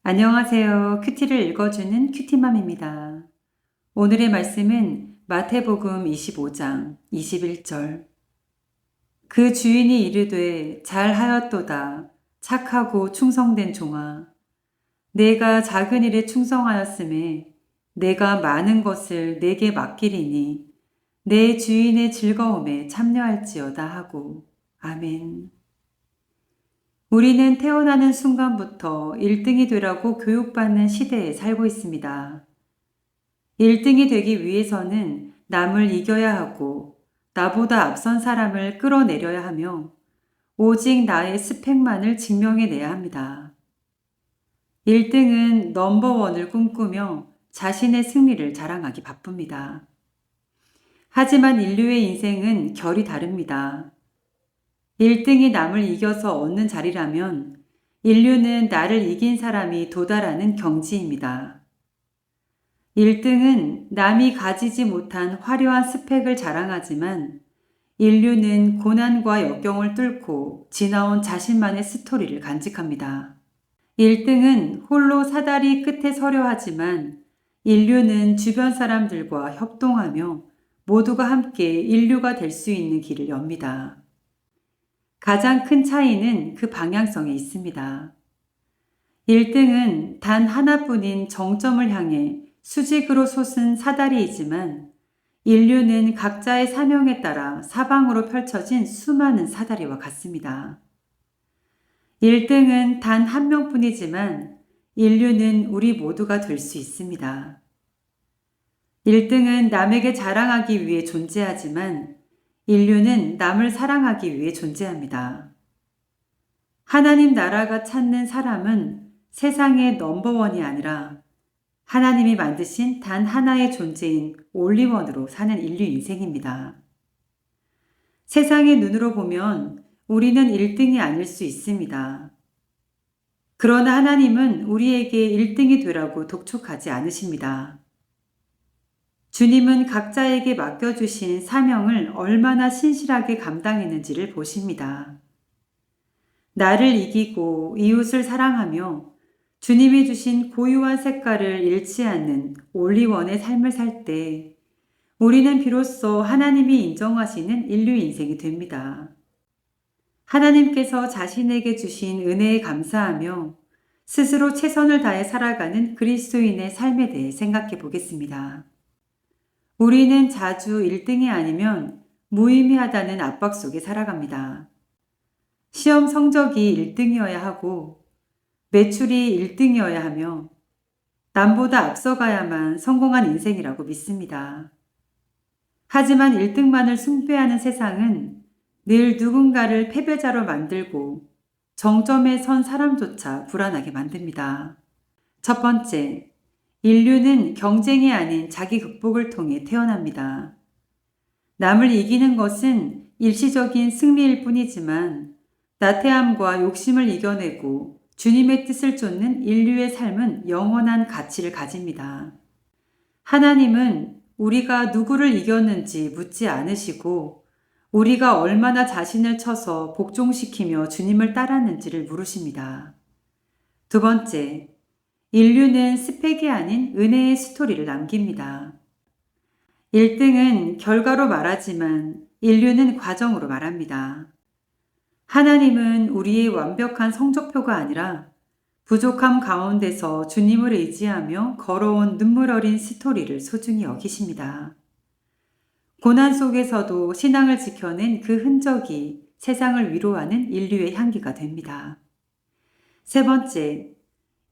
안녕하세요. 큐티를 읽어주는 큐티맘입니다. 오늘의 말씀은 마태복음 25장 21절. 그 주인이 이르되 잘하였도다. 착하고 충성된 종아. 내가 작은 일에 충성하였음에 내가 많은 것을 내게 맡기리니 내 주인의 즐거움에 참여할지어다 하고. 아멘. 우리는 태어나는 순간부터 1등이 되라고 교육받는 시대에 살고 있습니다. 1등이 되기 위해서는 남을 이겨야 하고 나보다 앞선 사람을 끌어내려야 하며 오직 나의 스펙만을 증명해내야 합니다. 1등은 넘버원을 꿈꾸며 자신의 승리를 자랑하기 바쁩니다. 하지만 인류의 인생은 결이 다릅니다. 1등이 남을 이겨서 얻는 자리라면 인류는 나를 이긴 사람이 도달하는 경지입니다. 1등은 남이 가지지 못한 화려한 스펙을 자랑하지만 인류는 고난과 역경을 뚫고 지나온 자신만의 스토리를 간직합니다. 1등은 홀로 사다리 끝에 서려 하지만 인류는 주변 사람들과 협동하며 모두가 함께 인류가 될 수 있는 길을 엽니다. 가장 큰 차이는 그 방향성에 있습니다. 1등은 단 하나뿐인 정점을 향해 수직으로 솟은 사다리이지만 인류는 각자의 사명에 따라 사방으로 펼쳐진 수많은 사다리와 같습니다. 1등은 단 한 명뿐이지만 인류는 우리 모두가 될 수 있습니다. 1등은 남에게 자랑하기 위해 존재하지만 인류는 남을 사랑하기 위해 존재합니다. 하나님 나라가 찾는 사람은 세상의 넘버원이 아니라 하나님이 만드신 단 하나의 존재인 올리원으로 사는 인류 인생입니다. 세상의 눈으로 보면 우리는 1등이 아닐 수 있습니다. 그러나 하나님은 우리에게 1등이 되라고 독촉하지 않으십니다. 주님은 각자에게 맡겨주신 사명을 얼마나 신실하게 감당했는지를 보십니다. 나를 이기고 이웃을 사랑하며 주님이 주신 고유한 색깔을 잃지 않는 올리원의 삶을 살 때 우리는 비로소 하나님이 인정하시는 인류 인생이 됩니다. 하나님께서 자신에게 주신 은혜에 감사하며 스스로 최선을 다해 살아가는 그리스도인의 삶에 대해 생각해 보겠습니다. 우리는 자주 1등이 아니면 무의미하다는 압박 속에 살아갑니다. 시험 성적이 1등이어야 하고 매출이 1등이어야 하며 남보다 앞서가야만 성공한 인생이라고 믿습니다. 하지만 1등만을 숭배하는 세상은 늘 누군가를 패배자로 만들고 정점에 선 사람조차 불안하게 만듭니다. 첫 번째, 인류는 경쟁이 아닌 자기 극복을 통해 태어납니다. 남을 이기는 것은 일시적인 승리일 뿐이지만 나태함과 욕심을 이겨내고 주님의 뜻을 쫓는 인류의 삶은 영원한 가치를 가집니다. 하나님은 우리가 누구를 이겼는지 묻지 않으시고 우리가 얼마나 자신을 쳐서 복종시키며 주님을 따랐는지를 물으십니다. 두 번째, 인류는 스펙이 아닌 은혜의 스토리를 남깁니다. 1등은 결과로 말하지만 인류는 과정으로 말합니다. 하나님은 우리의 완벽한 성적표가 아니라 부족함 가운데서 주님을 의지하며 걸어온 눈물 어린 스토리를 소중히 여기십니다. 고난 속에서도 신앙을 지켜낸 그 흔적이 세상을 위로하는 인류의 향기가 됩니다. 세 번째,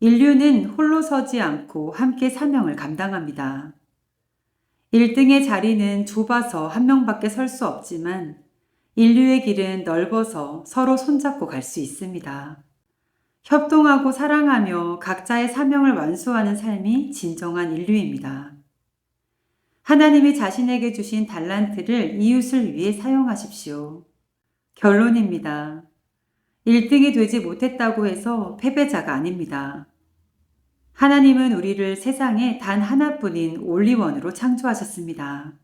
인류는 홀로 서지 않고 함께 사명을 감당합니다. 1등의 자리는 좁아서 한 명밖에 설 수 없지만 인류의 길은 넓어서 서로 손잡고 갈 수 있습니다. 협동하고 사랑하며 각자의 사명을 완수하는 삶이 진정한 인류입니다. 하나님이 자신에게 주신 달란트를 이웃을 위해 사용하십시오. 결론입니다. 1등이 되지 못했다고 해서 패배자가 아닙니다. 하나님은 우리를 세상에 단 하나뿐인 올리원으로 창조하셨습니다.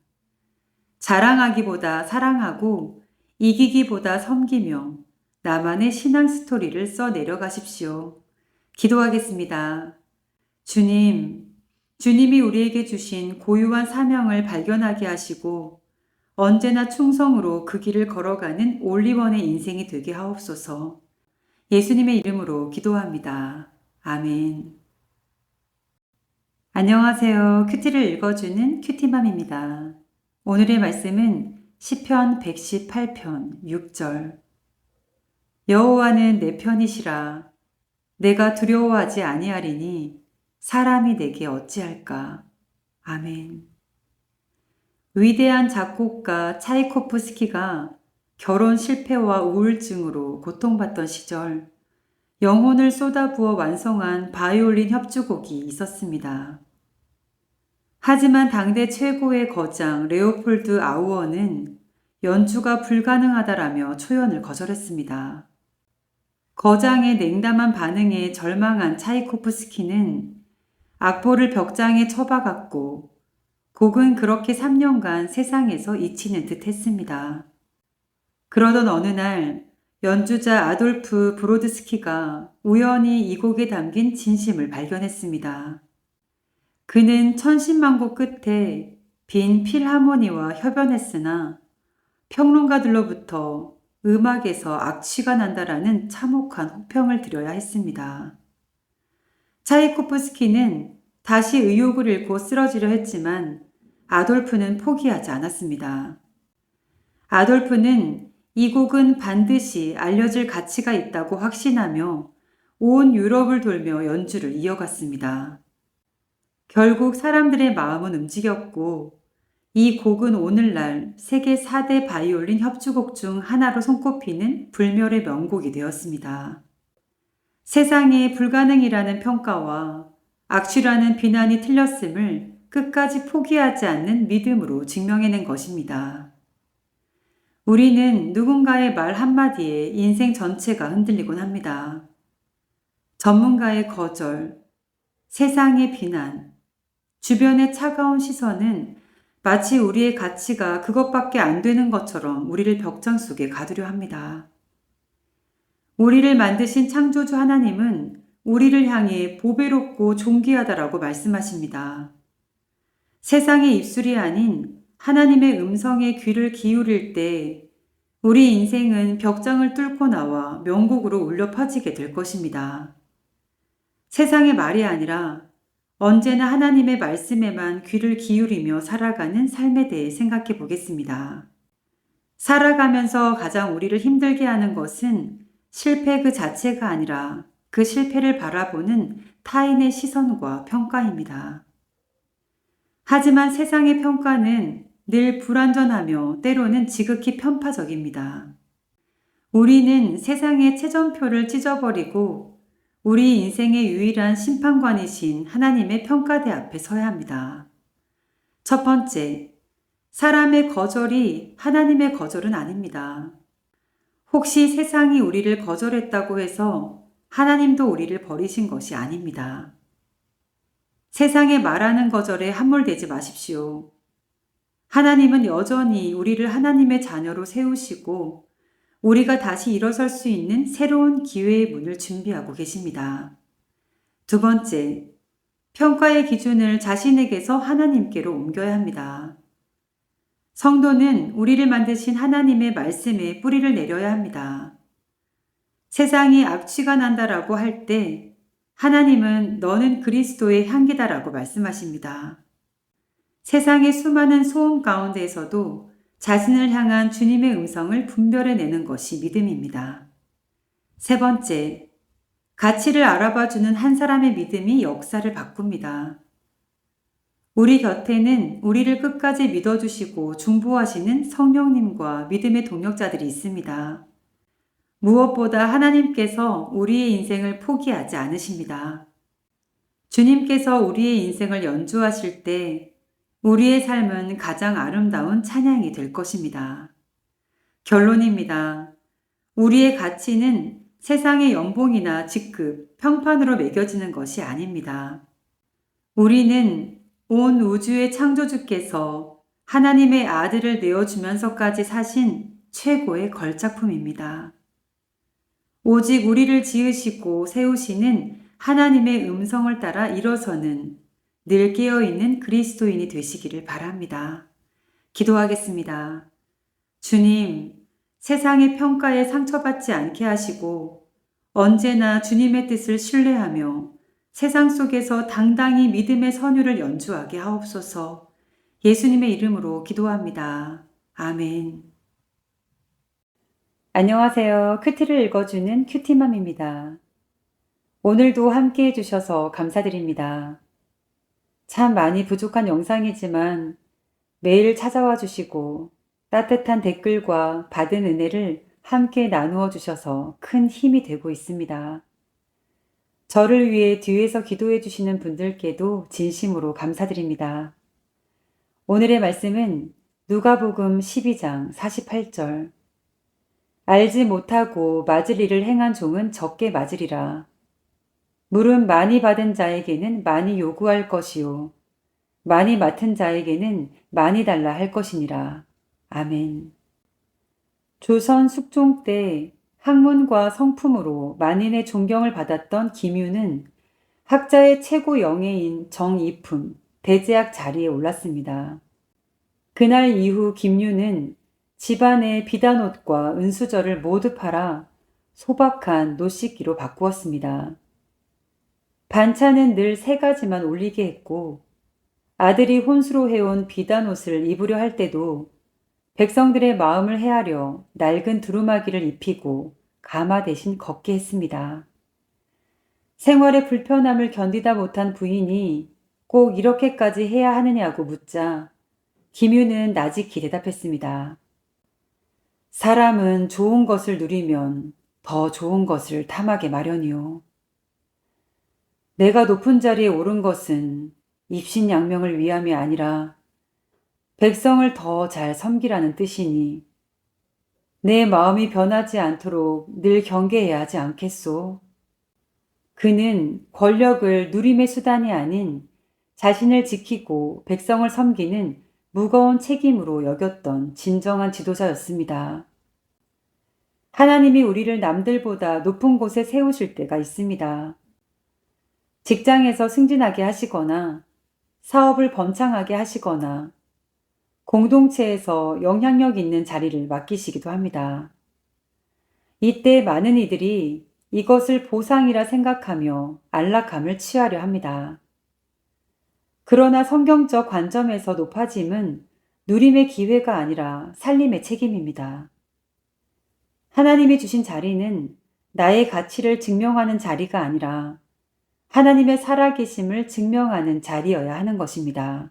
자랑하기보다 사랑하고 이기기보다 섬기며 나만의 신앙 스토리를 써 내려가십시오. 기도하겠습니다. 주님, 주님이 우리에게 주신 고유한 사명을 발견하게 하시고 언제나 충성으로 그 길을 걸어가는 올리원의 인생이 되게 하옵소서. 예수님의 이름으로 기도합니다. 아멘. 안녕하세요. 큐티를 읽어주는 큐티맘입니다. 오늘의 말씀은 시편 118편 6절. 여호와는 내 편이시라. 내가 두려워하지 아니하리니 사람이 내게 어찌할까. 아멘. 위대한 작곡가 차이코프스키가 결혼 실패와 우울증으로 고통받던 시절 영혼을 쏟아부어 완성한 바이올린 협주곡이 있었습니다. 하지만 당대 최고의 거장 레오폴드 아우어는 연주가 불가능하다라며 초연을 거절했습니다. 거장의 냉담한 반응에 절망한 차이코프스키는 악보를 벽장에 처박았고 곡은 그렇게 3년간 세상에서 잊히는 듯 했습니다. 그러던 어느 날 연주자 아돌프 브로드스키가 우연히 이 곡에 담긴 진심을 발견했습니다. 그는 천신만고 끝에 빈 필하모니와 협연했으나 평론가들로부터 음악에서 악취가 난다라는 참혹한 혹평을 드려야 했습니다. 차이코프스키는 다시 의욕을 잃고 쓰러지려 했지만 아돌프는 포기하지 않았습니다. 아돌프는 이 곡은 반드시 알려질 가치가 있다고 확신하며 온 유럽을 돌며 연주를 이어갔습니다. 결국 사람들의 마음은 움직였고 이 곡은 오늘날 세계 4대 바이올린 협주곡 중 하나로 손꼽히는 불멸의 명곡이 되었습니다. 세상에 불가능이라는 평가와 악취라는 비난이 틀렸음을 끝까지 포기하지 않는 믿음으로 증명해낸 것입니다. 우리는 누군가의 말 한마디에 인생 전체가 흔들리곤 합니다. 전문가의 거절, 세상의 비난, 주변의 차가운 시선은 마치 우리의 가치가 그것밖에 안 되는 것처럼 우리를 벽장 속에 가두려 합니다. 우리를 만드신 창조주 하나님은 우리를 향해 보배롭고 존귀하다라고 말씀하십니다. 세상의 입술이 아닌 하나님의 음성에 귀를 기울일 때 우리 인생은 벽장을 뚫고 나와 명곡으로 울려 퍼지게 될 것입니다. 세상의 말이 아니라 언제나 하나님의 말씀에만 귀를 기울이며 살아가는 삶에 대해 생각해 보겠습니다. 살아가면서 가장 우리를 힘들게 하는 것은 실패 그 자체가 아니라 그 실패를 바라보는 타인의 시선과 평가입니다. 하지만 세상의 평가는 늘 불완전하며 때로는 지극히 편파적입니다. 우리는 세상의 채점표를 찢어버리고 우리 인생의 유일한 심판관이신 하나님의 평가대 앞에 서야 합니다. 첫 번째, 사람의 거절이 하나님의 거절은 아닙니다. 혹시 세상이 우리를 거절했다고 해서 하나님도 우리를 버리신 것이 아닙니다. 세상에 말하는 거절에 함몰되지 마십시오. 하나님은 여전히 우리를 하나님의 자녀로 세우시고 우리가 다시 일어설 수 있는 새로운 기회의 문을 준비하고 계십니다. 두 번째, 평가의 기준을 자신에게서 하나님께로 옮겨야 합니다. 성도는 우리를 만드신 하나님의 말씀에 뿌리를 내려야 합니다. 세상이 악취가 난다라고 할 때 하나님은 너는 그리스도의 향기다라고 말씀하십니다. 세상의 수많은 소음 가운데에서도 자신을 향한 주님의 음성을 분별해내는 것이 믿음입니다. 세 번째, 가치를 알아봐주는 한 사람의 믿음이 역사를 바꿉니다. 우리 곁에는 우리를 끝까지 믿어주시고 중보하시는 성령님과 믿음의 동역자들이 있습니다. 무엇보다 하나님께서 우리의 인생을 포기하지 않으십니다. 주님께서 우리의 인생을 연주하실 때 우리의 삶은 가장 아름다운 찬양이 될 것입니다. 결론입니다. 우리의 가치는 세상의 연봉이나 직급, 평판으로 매겨지는 것이 아닙니다. 우리는 온 우주의 창조주께서 하나님의 아들을 내어주면서까지 사신 최고의 걸작품입니다. 오직 우리를 지으시고 세우시는 하나님의 음성을 따라 일어서는 늘 깨어있는 그리스도인이 되시기를 바랍니다. 기도하겠습니다. 주님, 세상의 평가에 상처받지 않게 하시고 언제나 주님의 뜻을 신뢰하며 세상 속에서 당당히 믿음의 선율을 연주하게 하옵소서. 예수님의 이름으로 기도합니다. 아멘. 안녕하세요. 큐티를 읽어주는 큐티맘입니다. 오늘도 함께 해주셔서 감사드립니다. 참 많이 부족한 영상이지만 매일 찾아와 주시고 따뜻한 댓글과 받은 은혜를 함께 나누어 주셔서 큰 힘이 되고 있습니다. 저를 위해 뒤에서 기도해 주시는 분들께도 진심으로 감사드립니다. 오늘의 말씀은 누가복음 12장 48절. 알지 못하고 맞을 일을 행한 종은 적게 맞으리라. 물은 많이 받은 자에게는 많이 요구할 것이요 많이 맡은 자에게는 많이 달라 할 것이니라. 아멘. 조선 숙종 때 학문과 성품으로 만인의 존경을 받았던 김유는 학자의 최고 영예인 정이품, 대제학 자리에 올랐습니다. 그날 이후 김유는 집안의 비단옷과 은수저를 모두 팔아 소박한 노씻기로 바꾸었습니다. 반찬은 늘 3가지만 올리게 했고 아들이 혼수로 해온 비단옷을 입으려 할 때도 백성들의 마음을 헤아려 낡은 두루마기를 입히고 가마 대신 걷게 했습니다. 생활의 불편함을 견디다 못한 부인이 꼭 이렇게까지 해야 하느냐고 묻자 김유는 나직히 대답했습니다. 사람은 좋은 것을 누리면 더 좋은 것을 탐하게 마련이요. 내가 높은 자리에 오른 것은 입신양명을 위함이 아니라 백성을 더 잘 섬기라는 뜻이니 내 마음이 변하지 않도록 늘 경계해야 하지 않겠소. 그는 권력을 누림의 수단이 아닌 자신을 지키고 백성을 섬기는 무거운 책임으로 여겼던 진정한 지도자였습니다. 하나님이 우리를 남들보다 높은 곳에 세우실 때가 있습니다. 직장에서 승진하게 하시거나 사업을 번창하게 하시거나 공동체에서 영향력 있는 자리를 맡기시기도 합니다. 이때 많은 이들이 이것을 보상이라 생각하며 안락함을 취하려 합니다. 그러나 성경적 관점에서 높아짐은 누림의 기회가 아니라 살림의 책임입니다. 하나님이 주신 자리는 나의 가치를 증명하는 자리가 아니라 하나님의 살아계심을 증명하는 자리여야 하는 것입니다.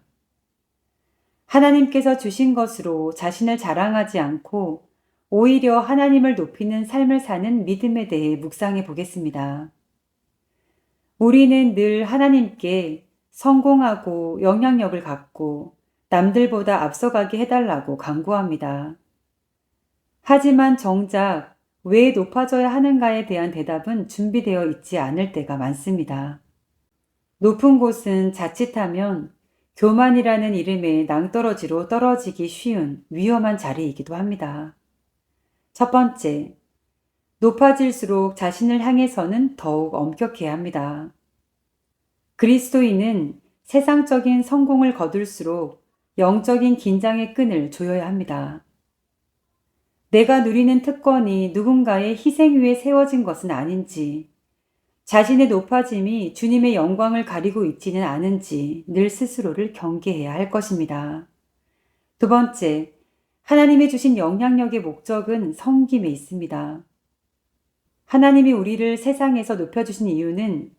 하나님께서 주신 것으로 자신을 자랑하지 않고 오히려 하나님을 높이는 삶을 사는 믿음에 대해 묵상해 보겠습니다. 우리는 늘 하나님께 성공하고 영향력을 갖고 남들보다 앞서가게 해달라고 간구합니다. 하지만 정작 왜 높아져야 하는가에 대한 대답은 준비되어 있지 않을 때가 많습니다. 높은 곳은 자칫하면 교만이라는 이름의 낭떠러지로 떨어지기 쉬운 위험한 자리이기도 합니다. 첫 번째, 높아질수록 자신을 향해서는 더욱 엄격해야 합니다. 그리스도인은 세상적인 성공을 거둘수록 영적인 긴장의 끈을 조여야 합니다. 내가 누리는 특권이 누군가의 희생 위에 세워진 것은 아닌지, 자신의 높아짐이 주님의 영광을 가리고 있지는 않은지 늘 스스로를 경계해야 할 것입니다. 두 번째, 하나님이 주신 영향력의 목적은 섬김에 있습니다. 하나님이 우리를 세상에서 높여주신 이유는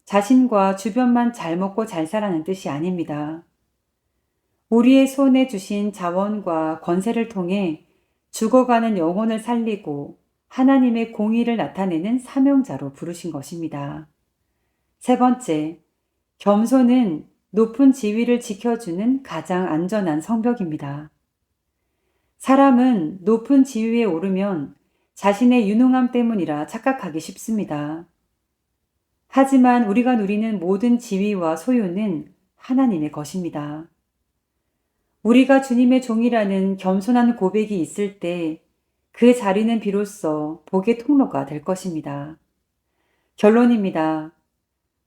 자신과 주변만 잘 먹고 잘 살라는 뜻이 아닙니다. 우리의 손에 주신 자원과 권세를 통해 죽어가는 영혼을 살리고 하나님의 공의를 나타내는 사명자로 부르신 것입니다. 세 번째, 겸손은 높은 지위를 지켜주는 가장 안전한 성벽입니다. 사람은 높은 지위에 오르면 자신의 유능함 때문이라 착각하기 쉽습니다. 하지만 우리가 누리는 모든 지위와 소유는 하나님의 것입니다. 우리가 주님의 종이라는 겸손한 고백이 있을 때 그 자리는 비로소 복의 통로가 될 것입니다. 결론입니다.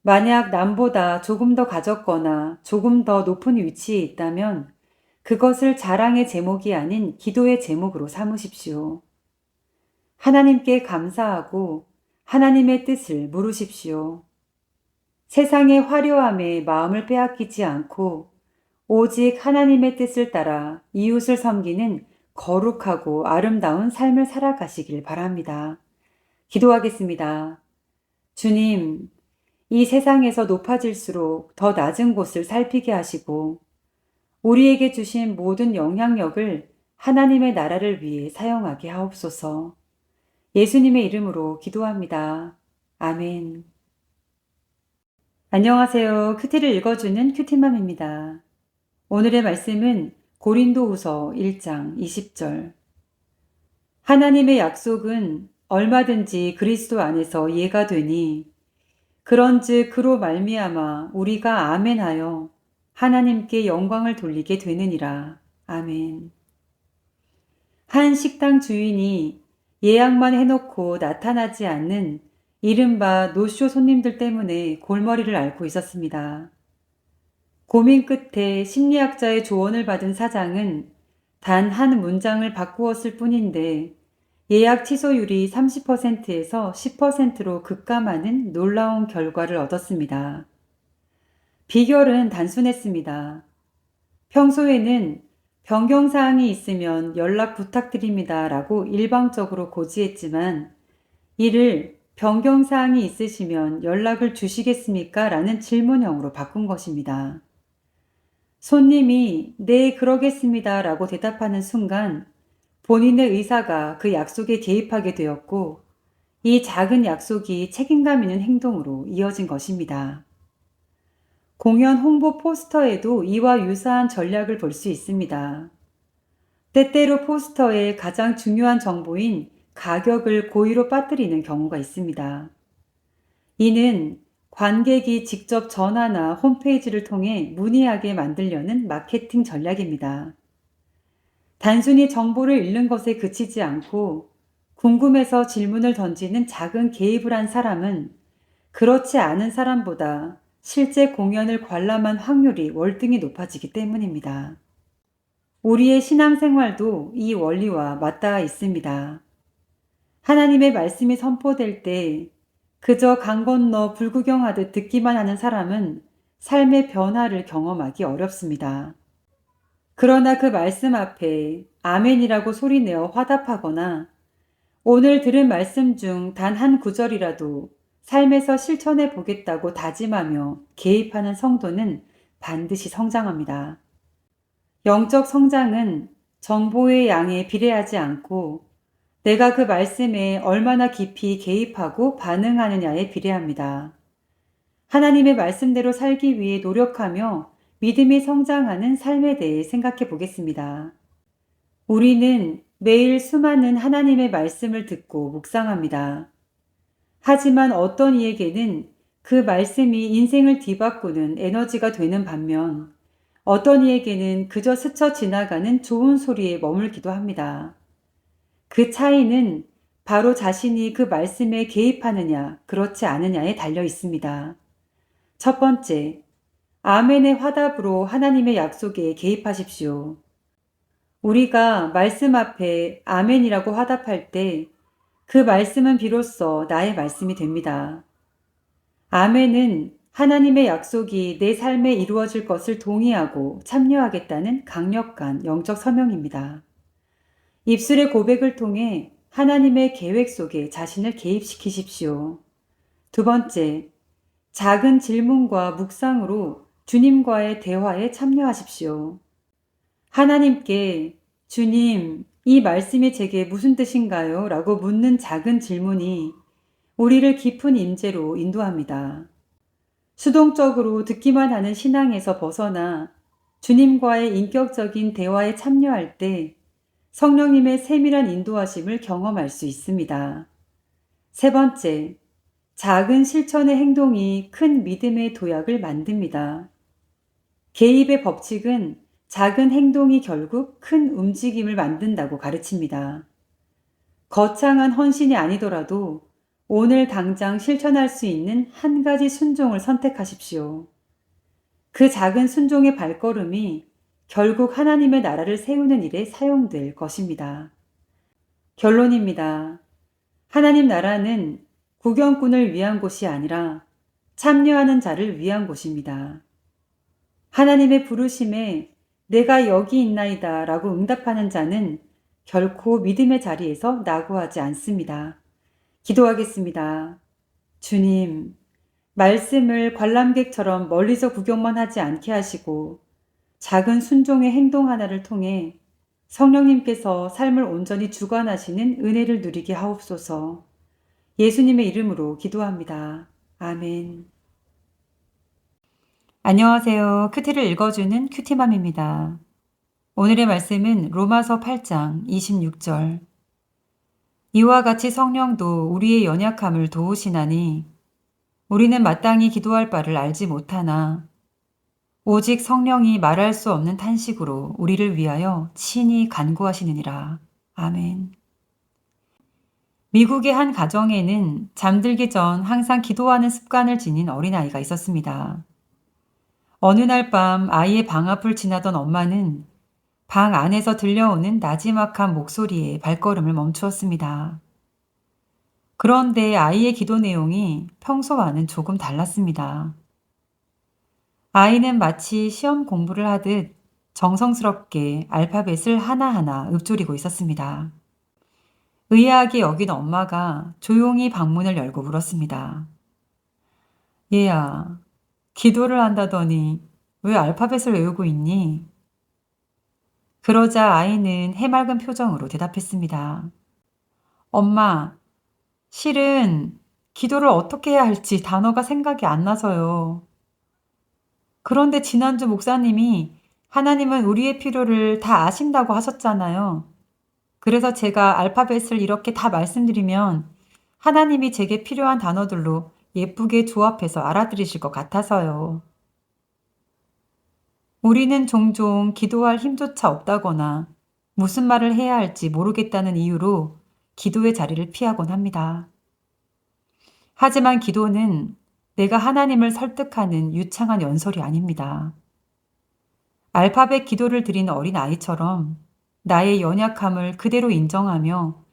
만약 남보다 조금 더 가졌거나 조금 더 높은 위치에 있다면 그것을 자랑의 제목이 아닌 기도의 제목으로 삼으십시오. 하나님께 감사하고 하나님의 뜻을 물으십시오. 세상의 화려함에 마음을 빼앗기지 않고 오직 하나님의 뜻을 따라 이웃을 섬기는 거룩하고 아름다운 삶을 살아가시길 바랍니다. 기도하겠습니다. 주님, 이 세상에서 높아질수록 더 낮은 곳을 살피게 하시고 우리에게 주신 모든 영향력을 하나님의 나라를 위해 사용하게 하옵소서. 예수님의 이름으로 기도합니다. 아멘. 안녕하세요. 큐티를 읽어주는 큐티맘입니다. 오늘의 말씀은 고린도후서 1장 20절. 하나님의 약속은 얼마든지 그리스도 안에서 이해가 되니 그런즉 그로 말미암아 우리가 아멘하여 하나님께 영광을 돌리게 되느니라. 아멘. 한 식당 주인이 예약만 해놓고 나타나지 않는 이른바 노쇼 손님들 때문에 골머리를 앓고 있었습니다. 고민 끝에 심리학자의 조언을 받은 사장은 단 한 문장을 바꾸었을 뿐인데 예약 취소율이 30%에서 10%로 급감하는 놀라운 결과를 얻었습니다. 비결은 단순했습니다. 평소에는 변경사항이 있으면 연락 부탁드립니다 라고 일방적으로 고지했지만 이를 변경사항이 있으시면 연락을 주시겠습니까? 라는 질문형으로 바꾼 것입니다. 손님이 네 그러겠습니다 라고 대답하는 순간 본인의 의사가 그 약속에 개입하게 되었고 이 작은 약속이 책임감 있는 행동으로 이어진 것입니다. 공연 홍보 포스터에도 이와 유사한 전략을 볼 수 있습니다. 때때로 포스터의 가장 중요한 정보인 가격을 고의로 빠뜨리는 경우가 있습니다. 이는 관객이 직접 전화나 홈페이지를 통해 문의하게 만들려는 마케팅 전략입니다. 단순히 정보를 잃는 것에 그치지 않고 궁금해서 질문을 던지는 작은 개입을 한 사람은 그렇지 않은 사람보다 실제 공연을 관람한 확률이 월등히 높아지기 때문입니다. 우리의 신앙생활도 이 원리와 맞닿아 있습니다. 하나님의 말씀이 선포될 때 그저 강 건너 불구경하듯 듣기만 하는 사람은 삶의 변화를 경험하기 어렵습니다. 그러나 그 말씀 앞에 아멘이라고 소리내어 화답하거나 오늘 들은 말씀 중 단 한 구절이라도 삶에서 실천해 보겠다고 다짐하며 개입하는 성도는 반드시 성장합니다. 영적 성장은 정보의 양에 비례하지 않고 내가 그 말씀에 얼마나 깊이 개입하고 반응하느냐에 비례합니다. 하나님의 말씀대로 살기 위해 노력하며 믿음이 성장하는 삶에 대해 생각해 보겠습니다. 우리는 매일 수많은 하나님의 말씀을 듣고 묵상합니다. 하지만 어떤 이에게는 그 말씀이 인생을 뒤바꾸는 에너지가 되는 반면 어떤 이에게는 그저 스쳐 지나가는 좋은 소리에 머물기도 합니다. 그 차이는 바로 자신이 그 말씀에 개입하느냐 그렇지 않느냐에 달려 있습니다. 첫 번째, 아멘의 화답으로 하나님의 약속에 개입하십시오. 우리가 말씀 앞에 아멘이라고 화답할 때 그 말씀은 비로소 나의 말씀이 됩니다. 아멘은 하나님의 약속이 내 삶에 이루어질 것을 동의하고 참여하겠다는 강력한 영적 서명입니다. 입술의 고백을 통해 하나님의 계획 속에 자신을 개입시키십시오. 두 번째, 작은 질문과 묵상으로 주님과의 대화에 참여하십시오. 하나님께 주님, 이 말씀이 제게 무슨 뜻인가요? 라고 묻는 작은 질문이 우리를 깊은 임재로 인도합니다. 수동적으로 듣기만 하는 신앙에서 벗어나 주님과의 인격적인 대화에 참여할 때 성령님의 세밀한 인도하심을 경험할 수 있습니다. 세 번째, 작은 실천의 행동이 큰 믿음의 도약을 만듭니다. 개입의 법칙은 작은 행동이 결국 큰 움직임을 만든다고 가르칩니다. 거창한 헌신이 아니더라도 오늘 당장 실천할 수 있는 한 가지 순종을 선택하십시오. 그 작은 순종의 발걸음이 결국 하나님의 나라를 세우는 일에 사용될 것입니다. 결론입니다. 하나님 나라는 구경꾼을 위한 곳이 아니라 참여하는 자를 위한 곳입니다. 하나님의 부르심에 내가 여기 있나이다 라고 응답하는 자는 결코 믿음의 자리에서 낙오하지 않습니다. 기도하겠습니다. 주님, 말씀을 관람객처럼 멀리서 구경만 하지 않게 하시고 작은 순종의 행동 하나를 통해 성령님께서 삶을 온전히 주관하시는 은혜를 누리게 하옵소서. 예수님의 이름으로 기도합니다. 아멘. 안녕하세요. 큐티를 읽어주는 큐티맘입니다. 오늘의 말씀은 로마서 8장 26절. 이와 같이 성령도 우리의 연약함을 도우시나니 우리는 마땅히 기도할 바를 알지 못하나 오직 성령이 말할 수 없는 탄식으로 우리를 위하여 친히 간구하시느니라. 아멘. 미국의 한 가정에는 잠들기 전 항상 기도하는 습관을 지닌 어린아이가 있었습니다. 어느 날 밤 아이의 방 앞을 지나던 엄마는 방 안에서 들려오는 나지막한 목소리에 발걸음을 멈추었습니다. 그런데 아이의 기도 내용이 평소와는 조금 달랐습니다. 아이는 마치 시험 공부를 하듯 정성스럽게 알파벳을 하나하나 읊조리고 있었습니다. 의아하게 여긴 엄마가 조용히 방문을 열고 물었습니다. 얘야, 기도를 한다더니 왜 알파벳을 외우고 있니? 그러자 아이는 해맑은 표정으로 대답했습니다. 엄마, 실은 기도를 어떻게 해야 할지 단어가 생각이 안 나서요. 그런데 지난주 목사님이 하나님은 우리의 필요를 다 아신다고 하셨잖아요. 그래서 제가 알파벳을 이렇게 다 말씀드리면 하나님이 제게 필요한 단어들로 예쁘게 조합해서 알아들으실 것 같아서요. 우리는 종종 기도할 힘조차 없다거나 무슨 말을 해야 할지 모르겠다는 이유로 기도의 자리를 피하곤 합니다. 하지만 기도는 내가 하나님을 설득하는 유창한 연설이 아닙니다. 알파벳 기도를 드린 어린 아이처럼 나의 연약함을 그대로 인정하며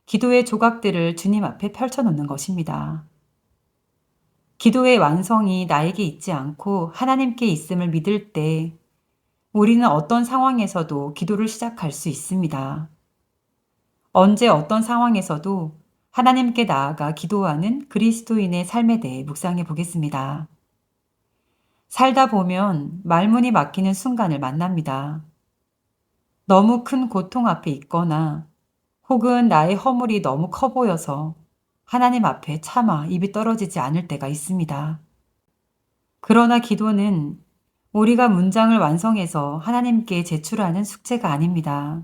기도의 조각들을 주님 앞에 펼쳐놓는 것입니다. 기도의 완성이 나에게 있지 않고 하나님께 있음을 믿을 때 우리는 어떤 상황에서도 기도를 시작할 수 있습니다. 언제 어떤 상황에서도 하나님께 나아가 기도하는 그리스도인의 삶에 대해 묵상해 보겠습니다. 살다 보면 말문이 막히는 순간을 만납니다. 너무 큰 고통 앞에 있거나 혹은 나의 허물이 너무 커 보여서 하나님 앞에 차마 입이 떨어지지 않을 때가 있습니다. 그러나 기도는 우리가 문장을 완성해서 하나님께 제출하는 숙제가 아닙니다.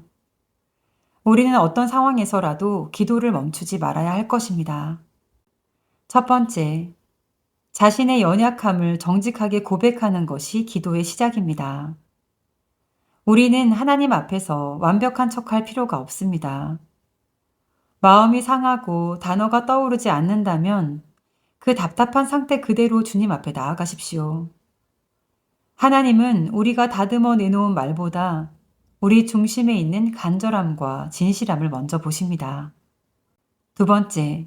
우리는 어떤 상황에서라도 기도를 멈추지 말아야 할 것입니다. 첫 번째, 자신의 연약함을 정직하게 고백하는 것이 기도의 시작입니다. 우리는 하나님 앞에서 완벽한 척할 필요가 없습니다. 마음이 상하고 단어가 떠오르지 않는다면 그 답답한 상태 그대로 주님 앞에 나아가십시오. 하나님은 우리가 다듬어 내놓은 말보다 우리 중심에 있는 간절함과 진실함을 먼저 보십니다. 두 번째,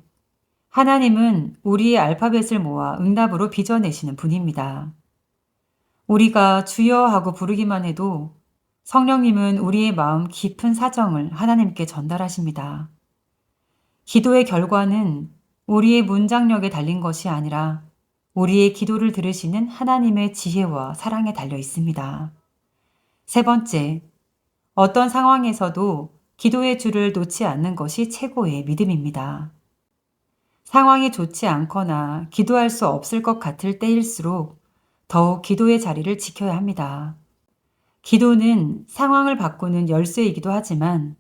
하나님은 우리의 알파벳을 모아 응답으로 빚어내시는 분입니다. 우리가 주여 하고 부르기만 해도 성령님은 우리의 마음 깊은 사정을 하나님께 전달하십니다. 기도의 결과는 우리의 문장력에 달린 것이 아니라 우리의 기도를 들으시는 하나님의 지혜와 사랑에 달려 있습니다. 세 번째, 어떤 상황에서도 기도의 줄을 놓지 않는 것이 최고의 믿음입니다. 상황이 좋지 않거나 기도할 수 없을 것 같을 때일수록 더욱 기도의 자리를 지켜야 합니다. 기도는 상황을 바꾸는 열쇠이기도 하지만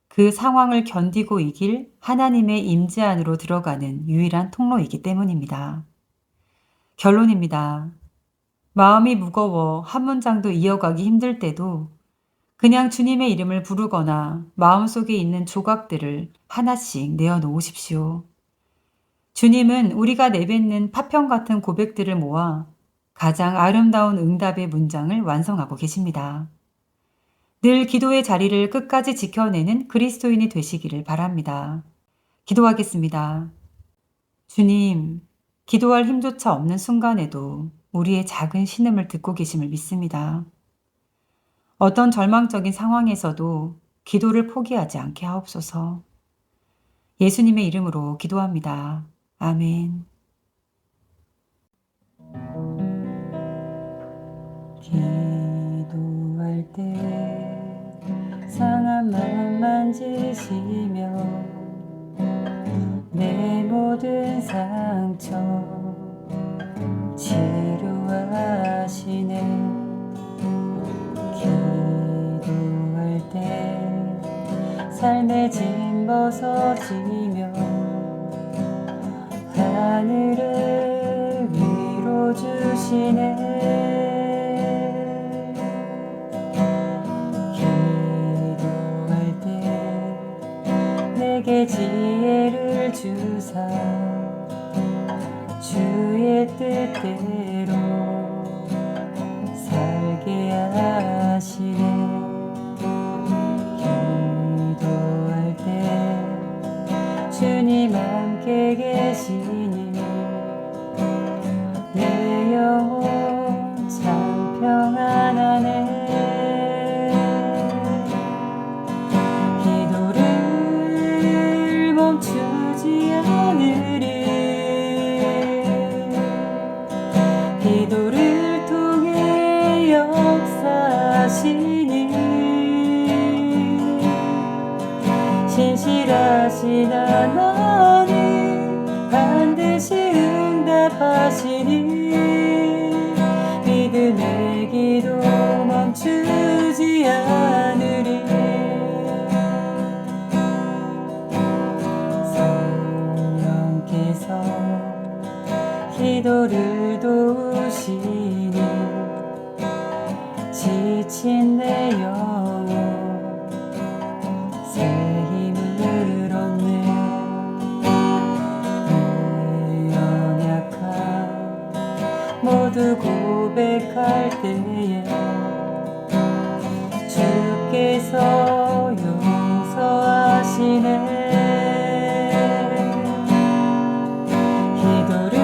그 상황을 견디고 이길 하나님의 임재 안으로 들어가는 유일한 통로이기 때문입니다. 결론입니다. 마음이 무거워 한 문장도 이어가기 힘들 때도 그냥 주님의 이름을 부르거나 마음속에 있는 조각들을 하나씩 내어놓으십시오. 주님은 우리가 내뱉는 파편 같은 고백들을 모아 가장 아름다운 응답의 문장을 완성하고 계십니다. 늘 기도의 자리를 끝까지 지켜내는 그리스도인이 되시기를 바랍니다. 기도하겠습니다. 주님, 기도할 힘조차 없는 순간에도 우리의 작은 신음을 듣고 계심을 믿습니다. 어떤 절망적인 상황에서도 기도를 포기하지 않게 하옵소서. 예수님의 이름으로 기도합니다. 아멘. 기도할 때 상한 마음 만지시며 내 모든 상처 치료하시네. 기도할 때 삶의 짐 벗어지며 하늘을 위로 주시네. 기도할 때 내게 지혜를 주사 주의 뜻대로 살게 하시네. 기도할 때 주님 함께 계시니 내 영혼 참 평안하네. 기도를 멈추지 않으리. 기도를 통해 역사하시니 신실하신 하나님 반드시 응답하시니 믿음의 기도 멈추지 않으리. 성령께서 기도를 도우시니 지친 내 영혼 새 힘을 얻네. 내 연약함 모두 고백할 때에 주께서 용서하시네. 기도를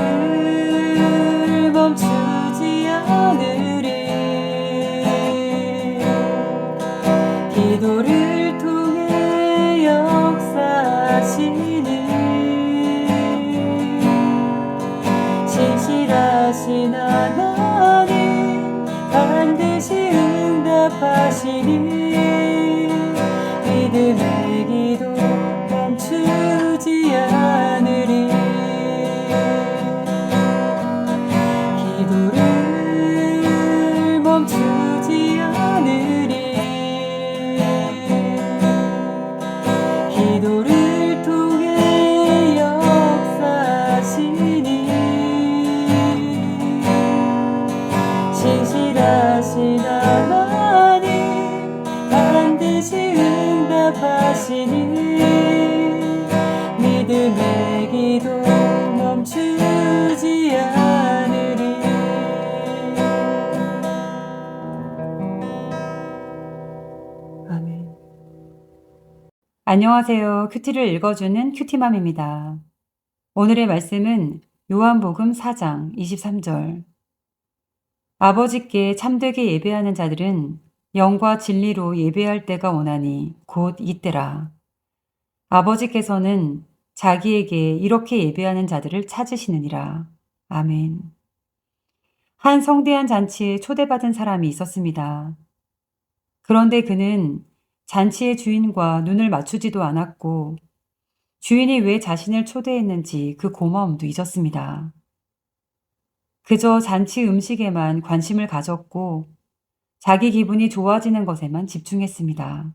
멈추지 않으리. 기도를 통해 역사하시니 신실하신 하나님 반드시 응답하시니 믿음의 기도 멈추지 않으리. 기도를 멈추지 않으리. 기도를 통해 역사하시니 신실하신 하나님 반드시 응답하시니 믿음의 기도 멈추지 않으리. 아멘. 안녕하세요. 큐티를 읽어주는 큐티맘입니다. 오늘의 말씀은 요한복음 4장 23절. 아버지께 참되게 예배하는 자들은 영과 진리로 예배할 때가 오나니 곧 이때라. 아버지께서는 자기에게 이렇게 예배하는 자들을 찾으시느니라. 아멘. 한 성대한 잔치에 초대받은 사람이 있었습니다. 그런데 그는 잔치의 주인과 눈을 맞추지도 않았고 주인이 왜 자신을 초대했는지 그 고마움도 잊었습니다. 그저 잔치 음식에만 관심을 가졌고 자기 기분이 좋아지는 것에만 집중했습니다.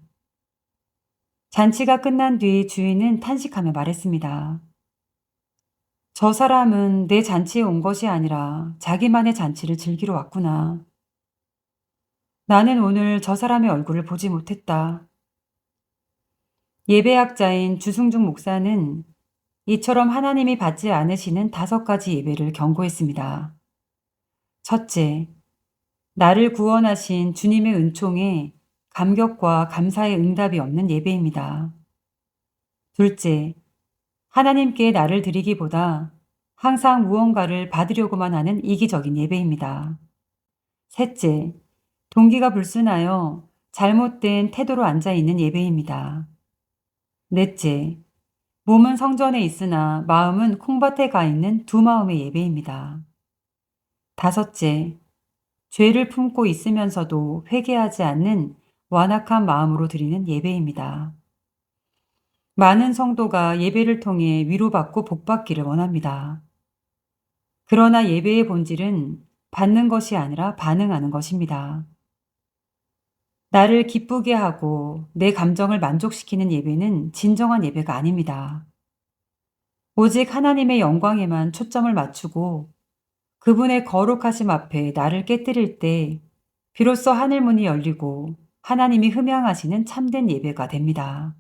잔치가 끝난 뒤 주인은 탄식하며 말했습니다. 저 사람은 내 잔치에 온 것이 아니라 자기만의 잔치를 즐기러 왔구나. 나는 오늘 저 사람의 얼굴을 보지 못했다. 예배학자인 주승중 목사는 이처럼 하나님이 받지 않으시는 5가지 예배를 경고했습니다. 첫째, 나를 구원하신 주님의 은총에 감격과 감사의 응답이 없는 예배입니다. 둘째, 하나님께 나를 드리기보다 항상 무언가를 받으려고만 하는 이기적인 예배입니다. 셋째, 동기가 불순하여 잘못된 태도로 앉아있는 예배입니다. 넷째, 몸은 성전에 있으나 마음은 콩밭에 가 있는 두 마음의 예배입니다. 다섯째, 죄를 품고 있으면서도 회개하지 않는 완악한 마음으로 드리는 예배입니다. 많은 성도가 예배를 통해 위로받고 복받기를 원합니다. 그러나 예배의 본질은 받는 것이 아니라 반응하는 것입니다. 나를 기쁘게 하고 내 감정을 만족시키는 예배는 진정한 예배가 아닙니다. 오직 하나님의 영광에만 초점을 맞추고 그분의 거룩하심 앞에 나를 깨뜨릴 때 비로소 하늘문이 열리고 하나님이 흠양하시는 참된 예배가 됩니다.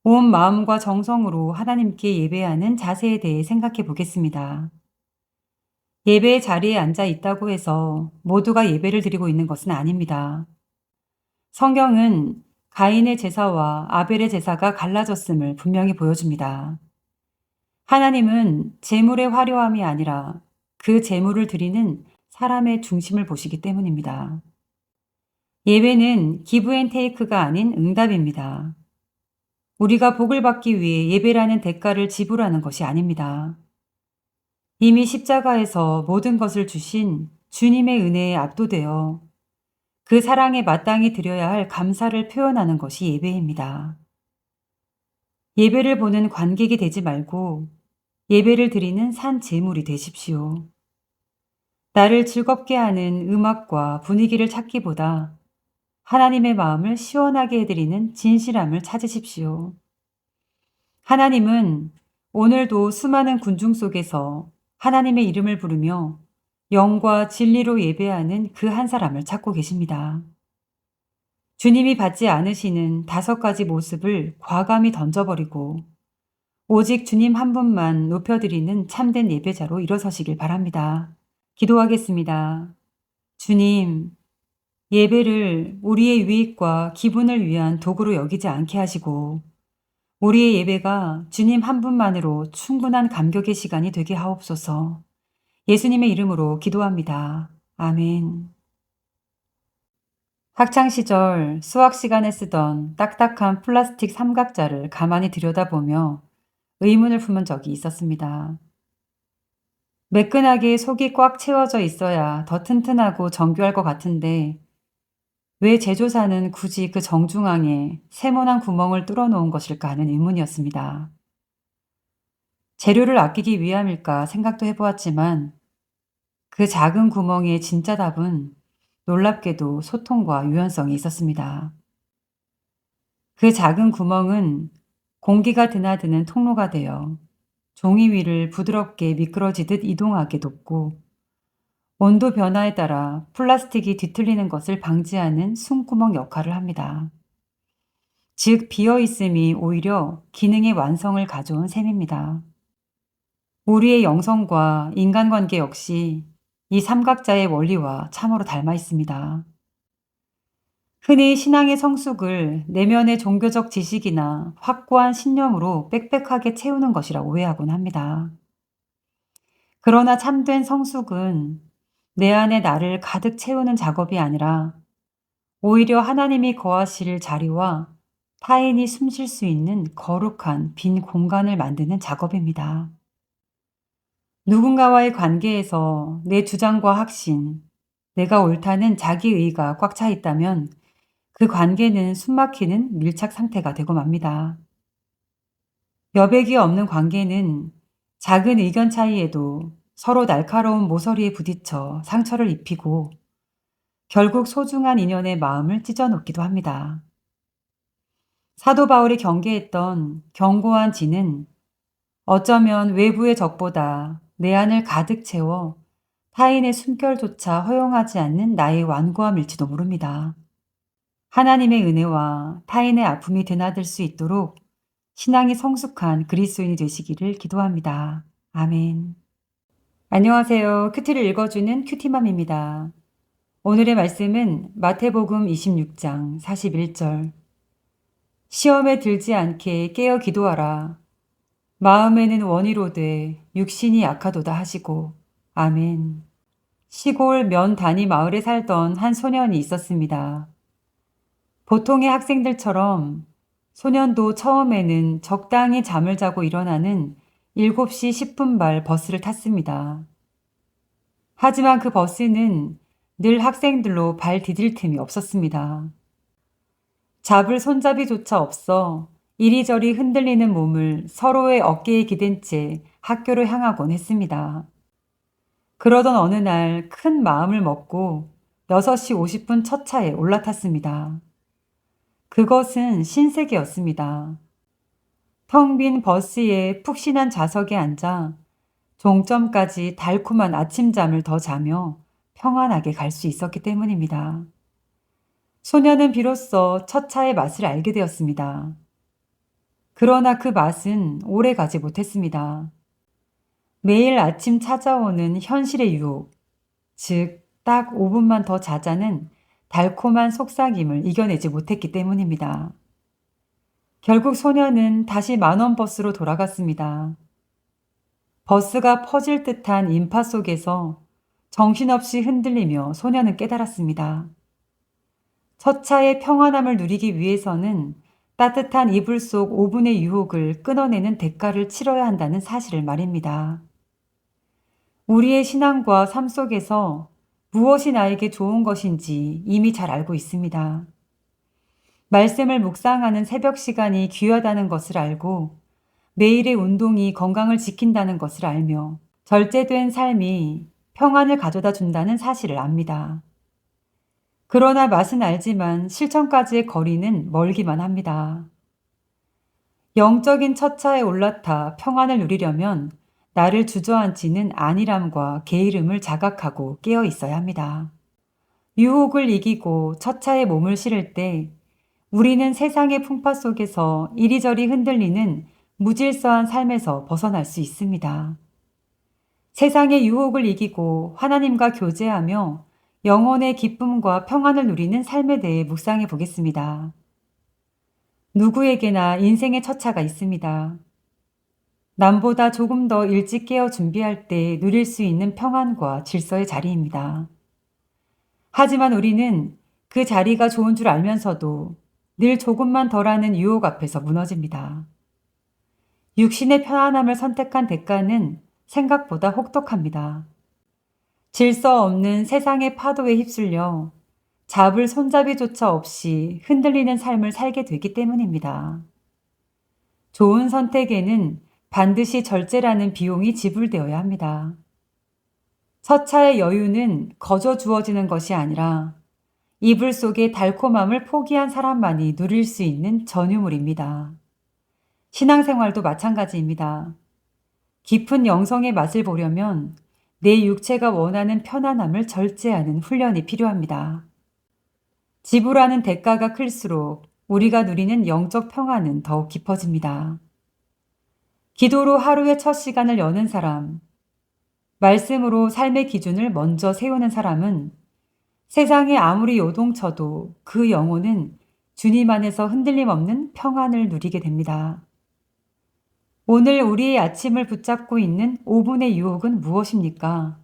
온 마음과 정성으로 하나님께 예배하는 자세에 대해 생각해 보겠습니다. 예배의 자리에 앉아 있다고 해서 모두가 예배를 드리고 있는 것은 아닙니다. 성경은 가인의 제사와 아벨의 제사가 갈라졌음을 분명히 보여줍니다. 하나님은 제물의 화려함이 아니라 그 제물을 드리는 사람의 중심을 보시기 때문입니다. 예배는 기브 앤 테이크가 아닌 응답입니다. 우리가 복을 받기 위해 예배라는 대가를 지불하는 것이 아닙니다. 이미 십자가에서 모든 것을 주신 주님의 은혜에 압도되어 그 사랑에 마땅히 드려야 할 감사를 표현하는 것이 예배입니다. 예배를 보는 관객이 되지 말고 예배를 드리는 산 제물이 되십시오. 나를 즐겁게 하는 음악과 분위기를 찾기보다 하나님의 마음을 시원하게 해드리는 진실함을 찾으십시오. 하나님은 오늘도 수많은 군중 속에서 하나님의 이름을 부르며 영과 진리로 예배하는 그 한 사람을 찾고 계십니다. 주님이 받지 않으시는 5가지 모습을 과감히 던져버리고 오직 주님 한 분만 높여드리는 참된 예배자로 일어서시길 바랍니다. 기도하겠습니다. 주님, 예배를 우리의 유익과 기분을 위한 도구로 여기지 않게 하시고 우리의 예배가 주님 한 분만으로 충분한 감격의 시간이 되게 하옵소서. 예수님의 이름으로 기도합니다. 아멘. 학창시절 수학 시간에 쓰던 딱딱한 플라스틱 삼각자를 가만히 들여다보며 의문을 품은 적이 있었습니다. 매끈하게 속이 꽉 채워져 있어야 더 튼튼하고 정교할 것 같은데 왜 제조사는 굳이 그 정중앙에 세모난 구멍을 뚫어놓은 것일까 하는 의문이었습니다. 재료를 아끼기 위함일까 생각도 해보았지만 그 작은 구멍의 진짜 답은 놀랍게도 소통과 유연성이 있었습니다. 그 작은 구멍은 공기가 드나드는 통로가 되어 종이 위를 부드럽게 미끄러지듯 이동하게 돕고 온도 변화에 따라 플라스틱이 뒤틀리는 것을 방지하는 숨구멍 역할을 합니다. 즉 비어있음이 오히려 기능의 완성을 가져온 셈입니다. 우리의 영성과 인간관계 역시 이 삼각자의 원리와 참으로 닮아 있습니다. 흔히 신앙의 성숙을 내면의 종교적 지식이나 확고한 신념으로 빽빽하게 채우는 것이라 오해하곤 합니다. 그러나 참된 성숙은 내 안에 나를 가득 채우는 작업이 아니라 오히려 하나님이 거하실 자리와 타인이 숨쉴 수 있는 거룩한 빈 공간을 만드는 작업입니다. 누군가와의 관계에서 내 주장과 확신, 내가 옳다는 자기의가 꽉 차 있다면 그 관계는 숨막히는 밀착 상태가 되고 맙니다. 여백이 없는 관계는 작은 의견 차이에도 서로 날카로운 모서리에 부딪혀 상처를 입히고 결국 소중한 인연의 마음을 찢어놓기도 합니다. 사도 바울이 경계했던 견고한 진은 어쩌면 외부의 적보다 내 안을 가득 채워 타인의 숨결조차 허용하지 않는 나의 완고함일지도 모릅니다. 하나님의 은혜와 타인의 아픔이 드나들 수 있도록 신앙이 성숙한 그리스도인이 되시기를 기도합니다. 아멘. 안녕하세요. 큐티를 읽어주는 큐티맘입니다. 오늘의 말씀은 마태복음 26장 41절. 시험에 들지 않게 깨어 기도하라. 마음에는 원이로되 육신이 약하도다 하시고. 아멘. 시골 면 단위 마을에 살던 한 소년이 있었습니다. 보통의 학생들처럼 소년도 처음에는 적당히 잠을 자고 일어나는 7시 10분 발 버스를 탔습니다. 하지만 그 버스는 늘 학생들로 발 디딜 틈이 없었습니다. 잡을 손잡이조차 없어 이리저리 흔들리는 몸을 서로의 어깨에 기댄 채 학교로 향하곤 했습니다. 그러던 어느 날 큰 마음을 먹고 6시 50분 첫 차에 올라탔습니다. 그것은 신세계였습니다. 텅 빈 버스의 푹신한 좌석에 앉아 종점까지 달콤한 아침잠을 더 자며 평안하게 갈 수 있었기 때문입니다. 소녀는 비로소 첫 차의 맛을 알게 되었습니다. 그러나 그 맛은 오래 가지 못했습니다. 매일 아침 찾아오는 현실의 유혹, 즉 딱 5분만 더 자자는 달콤한 속삭임을 이겨내지 못했기 때문입니다. 결국 소녀는 다시 만원 버스로 돌아갔습니다. 버스가 퍼질 듯한 인파 속에서 정신없이 흔들리며 소녀는 깨달았습니다. 첫 차의 평안함을 누리기 위해서는 따뜻한 이불 속 5분의 유혹을 끊어내는 대가를 치러야 한다는 사실을 말입니다. 우리의 신앙과 삶 속에서 무엇이 나에게 좋은 것인지 이미 잘 알고 있습니다. 말씀을 묵상하는 새벽 시간이 귀하다는 것을 알고 매일의 운동이 건강을 지킨다는 것을 알며 절제된 삶이 평안을 가져다 준다는 사실을 압니다. 그러나 맛은 알지만 실천까지의 거리는 멀기만 합니다. 영적인 첫 차에 올라타 평안을 누리려면 나를 주저앉히는 안일함과 게으름을 자각하고 깨어 있어야 합니다. 유혹을 이기고 첫 차에 몸을 실을 때 우리는 세상의 풍파 속에서 이리저리 흔들리는 무질서한 삶에서 벗어날 수 있습니다. 세상의 유혹을 이기고 하나님과 교제하며 영혼의 기쁨과 평안을 누리는 삶에 대해 묵상해 보겠습니다. 누구에게나 인생의 첫 차가 있습니다. 남보다 조금 더 일찍 깨어 준비할 때 누릴 수 있는 평안과 질서의 자리입니다. 하지만 우리는 그 자리가 좋은 줄 알면서도 늘 조금만 덜하는 유혹 앞에서 무너집니다. 육신의 편안함을 선택한 대가는 생각보다 혹독합니다. 질서 없는 세상의 파도에 휩쓸려 잡을 손잡이조차 없이 흔들리는 삶을 살게 되기 때문입니다. 좋은 선택에는 반드시 절제라는 비용이 지불되어야 합니다. 첫 차의 여유는 거저 주어지는 것이 아니라 이불 속의 달콤함을 포기한 사람만이 누릴 수 있는 전유물입니다. 신앙생활도 마찬가지입니다. 깊은 영성의 맛을 보려면 내 육체가 원하는 편안함을 절제하는 훈련이 필요합니다. 지불하는 대가가 클수록 우리가 누리는 영적 평안은 더욱 깊어집니다. 기도로 하루의 첫 시간을 여는 사람, 말씀으로 삶의 기준을 먼저 세우는 사람은 세상에 아무리 요동쳐도 그 영혼은 주님 안에서 흔들림 없는 평안을 누리게 됩니다. 오늘 우리의 아침을 붙잡고 있는 5분의 유혹은 무엇입니까?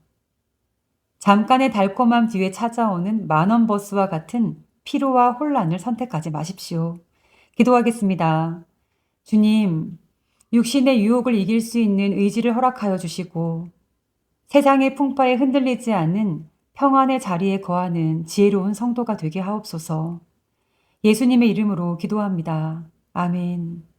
잠깐의 달콤함 뒤에 찾아오는 만원 버스와 같은 피로와 혼란을 선택하지 마십시오. 기도하겠습니다. 주님, 육신의 유혹을 이길 수 있는 의지를 허락하여 주시고 세상의 풍파에 흔들리지 않는 평안의 자리에 거하는 지혜로운 성도가 되게 하옵소서. 예수님의 이름으로 기도합니다. 아멘.